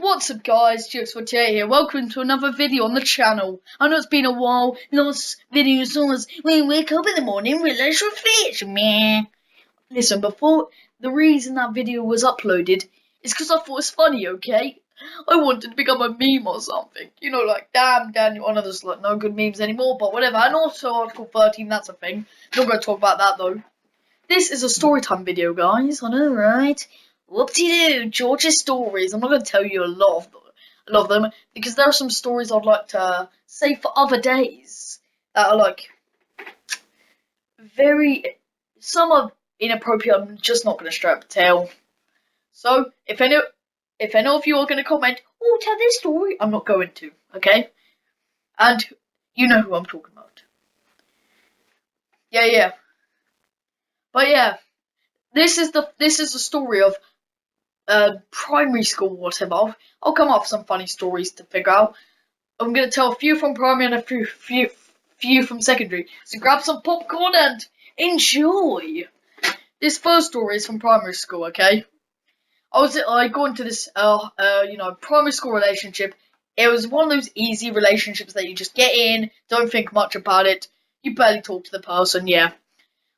What's up guys, Jokes48 here, welcome to another video on the channel. I know it's been a while, last video was when we wake up in the morning and realise we're fish, meh. Listen, the reason that video was uploaded is because I thought it was funny, okay? I wanted to become a meme or something, you know, like, damn Daniel, I know there's like no good memes anymore, but whatever, and also Article 13, that's a thing. Not going to talk about that though. This is a storytime video, guys, I know, right? Whoop-de-doo, George's stories. I'm not going to tell you a lot of them because there are some stories I'd like to save for other days that are like some are inappropriate. I'm just not going to straight up tell. So if any of you are going to comment, oh, tell this story, I'm not going to. Okay, and you know who I'm talking about. Yeah. But yeah, this is the story of primary school, whatever. I'll come up with some funny stories to figure out. I'm gonna tell a few from primary and a few from secondary. So grab some popcorn and enjoy. This first story is from primary school. Okay, I got into this primary school relationship. It was one of those easy relationships that you just get in, don't think much about it. You barely talk to the person. Yeah.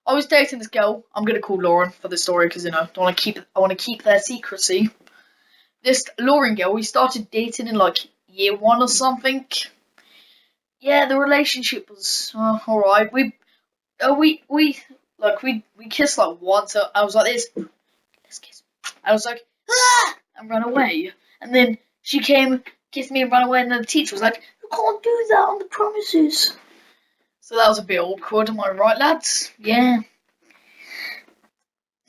I was dating this girl. I'm gonna call Lauren for the story because I want to keep their secrecy. This Lauren girl, we started dating in like year 1 or something. Yeah, the relationship was alright. We kissed like once. I was like this. Let's kiss. I was like and ran away. And then she came, kissed me, and ran away. And then the teacher was like, "You can't do that on the premises." So that was a bit awkward, am I right, lads? Yeah.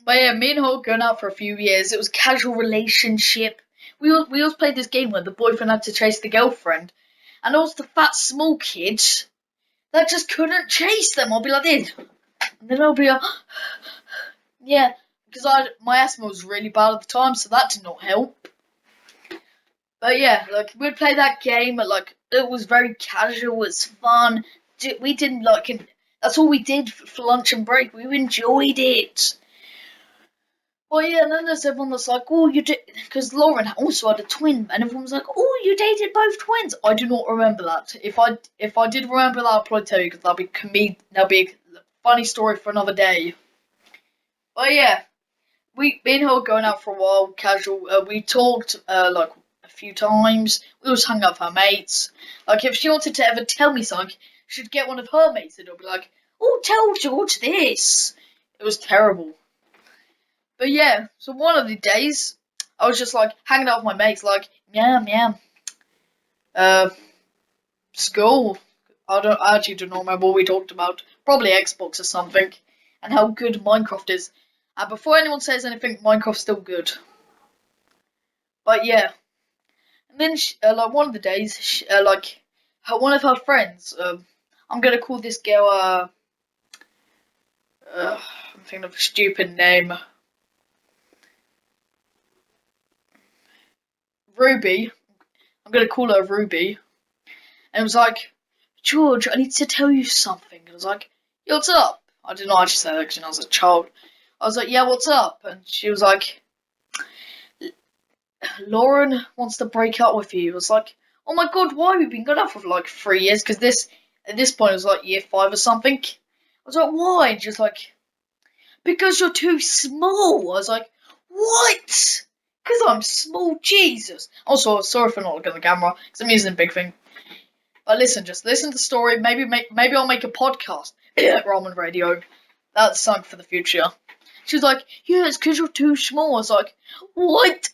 But yeah, me and her going out for a few years. It was a casual relationship. We always played this game where the boyfriend had to chase the girlfriend. And there was the fat, small kids that just couldn't chase them. I'll be like this. And then I'll be like, yeah, because my asthma was really bad at the time, so that did not help. But yeah, like, we'd play that game, but like, it was very casual, it was fun. We didn't like it. That's all we did for lunch and break. We enjoyed it. Well, yeah, and then there's everyone that's like, oh, you did, because Lauren also had a twin, and everyone was like, oh, you dated both twins. I do not remember that. If I did remember that, I'll probably tell you, because that'll be a funny story for another day. But yeah, me and her were going out for a while, casual. We talked like a few times. We always hung out with her mates. Like, if she wanted to ever tell me something, she'd get one of her mates, and it'll be like, oh, tell George this. It was terrible. But yeah, so one of the days, I was just like hanging out with my mates, like, yeah. School. I actually don't remember what we talked about. Probably Xbox or something, and how good Minecraft is. And before anyone says anything, Minecraft's still good. But yeah, and then like one of the days, one of her friends, I'm gonna call this girl. I'm thinking of a stupid name. Ruby. I'm gonna call her Ruby. And it was like, George, I need to tell you something. And I was like, yeah, what's up? I didn't know how to say that because I was a child. I was like, yeah, what's up? And she was like, Lauren wants to break up with you. I was like, oh my god, why? We've been good up for like 3 years, because at this point it was like year 5 or something. I was like, why? And she was like, because you're too small. I was like, what? Because I'm small, Jesus. Also, sorry for not looking at the camera, because I'm using a big thing. But just listen to the story. Maybe I'll make a podcast. Ramen radio. That's something for the future. She was like, yeah, it's because you're too small. I was like, what?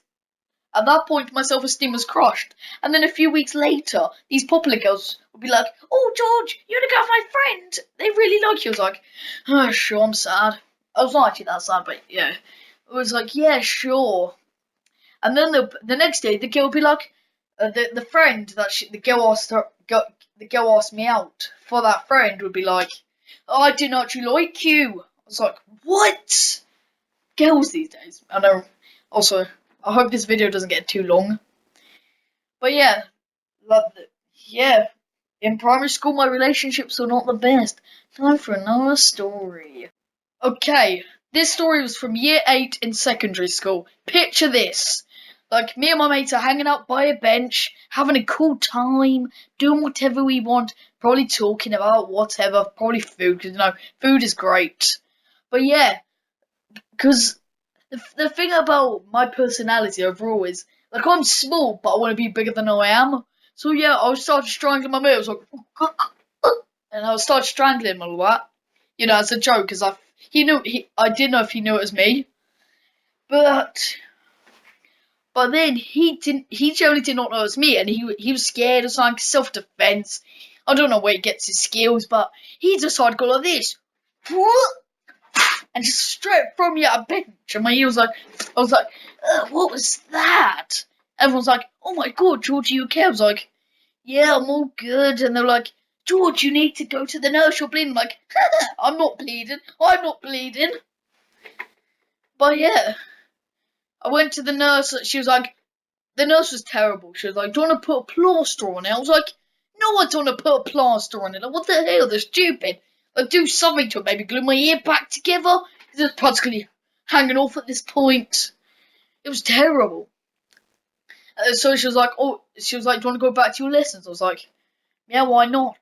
At that point, my self-esteem was crushed. And then a few weeks later, these popular girls would be like, oh, George, you're the girl of my friend. They really like you. I was like, oh, sure, I'm sad. I was not actually that sad, but yeah. It was like, yeah, sure. And then the next day, the girl would be like, the friend that the girl asked me out for, that friend would be like, oh, I didn't actually like you. I was like, what? Girls these days. I know. Also, I hope this video doesn't get too long. But yeah, in primary school my relationships were not the best. Time for another story. Okay, this story was from year 8 in secondary school. Picture this. Like, me and my mates are hanging out by a bench, having a cool time, doing whatever we want, probably talking about whatever, probably food, because, food is great. But yeah, because the thing about my personality overall is, like, I'm small, but I want to be bigger than I am. So yeah, I started strangling my mate. I was like, and I started strangling him a lot. As a joke, because I didn't know if he knew it was me. But then he didn't. He generally did not know it was me, and he was scared or something, self-defense. I don't know where he gets his skills, but he decided to go like this, and just straight from me at a bench. And I was like, what was that? Everyone's like, oh my god, George, are you okay? I was like, yeah, I'm all good. And they're like, George, you need to go to the nurse. You're bleeding. I'm like, I'm not bleeding. I'm not bleeding. But yeah, I went to the nurse. She was like, the nurse was terrible. She was like, do you want to put a plaster on it? I was like, no, I don't want to put a plaster on it. Like, what the hell? They're stupid. Like, do something to it. Maybe glue my ear back together. It's practically hanging off at this point. It was terrible. So she was like, do you want to go back to your lessons? I was like, yeah, why not?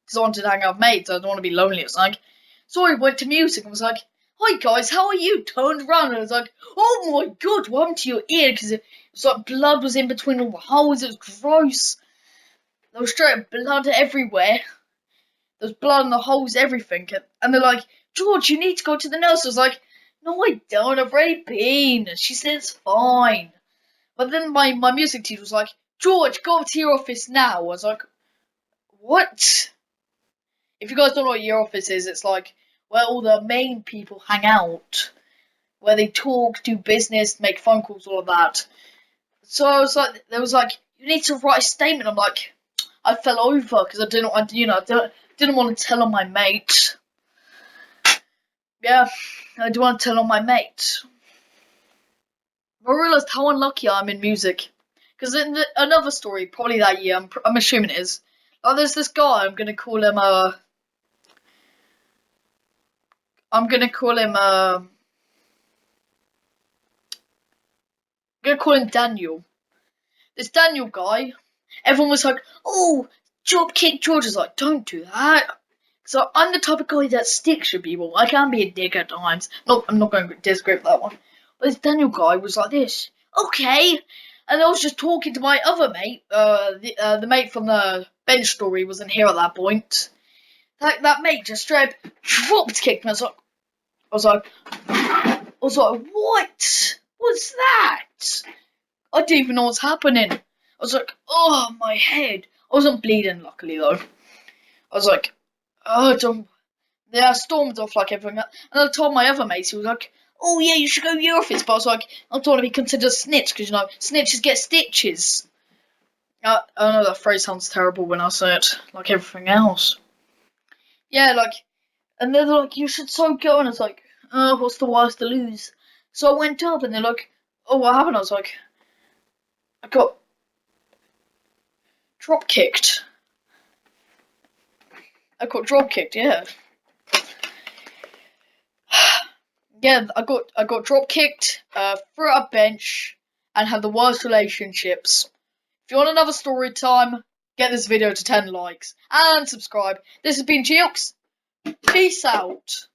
Because I wanted to hang out with mates. I don't want to be lonely or something. So I went to music and was like, hi guys, how are you? Turned around and I was like, oh my god, what happened to your ear? Because it was like blood was in between all the holes. It was gross. There was straight blood everywhere. There was blood in the holes, everything. And they're like, George, you need to go to the nurse. I was like, no, I don't. I've already been. She said it's fine. But then my music teacher was like, George, go up to your office now. I was like, what? If you guys don't know what your office is, it's like where all the main people hang out, where they talk, do business, make phone calls, all of that. So I was like, there was like, you need to write a statement. I'm like, I fell over because I didn't want to tell on my mate. Yeah, I didn't want to tell on my mate. I realised how unlucky I am in music. Because in another story, probably that year, I'm assuming it is. There's this guy. I'm gonna call him I'm gonna call him Daniel. This Daniel guy. Everyone was like, "Oh, Dropkick George." Was like, "Don't do that." So I'm the type of guy that sticks with people. I can be a dick at times. No, I'm not going to disagree with that one. But this Daniel guy was like this. Okay. And I was just talking to my other mate. The mate from the bench story wasn't here at that point. That mate just straight dropped kicked me. I was like, what? What's that? I didn't even know what's happening. I was like, oh, my head. I wasn't bleeding, luckily, though. I was like, oh, don't. Yeah, I stormed off like everything. And I told my other mates, he was like, oh, yeah, you should go to your office. But I was like, I don't want to be considered a snitch because, snitches get stitches. I know that phrase sounds terrible when I say it, like everything else. Yeah, like, and they're like, you should so go. And I was like, what's the worst to lose? So I went up and they're like, oh, what happened? I was like, I got drop kicked. I got drop kicked, yeah. Yeah, I got drop kicked, threw at a bench, and had the worst relationships. If you want another story time, get this video to 10 likes and subscribe. This has been Geox. Peace out.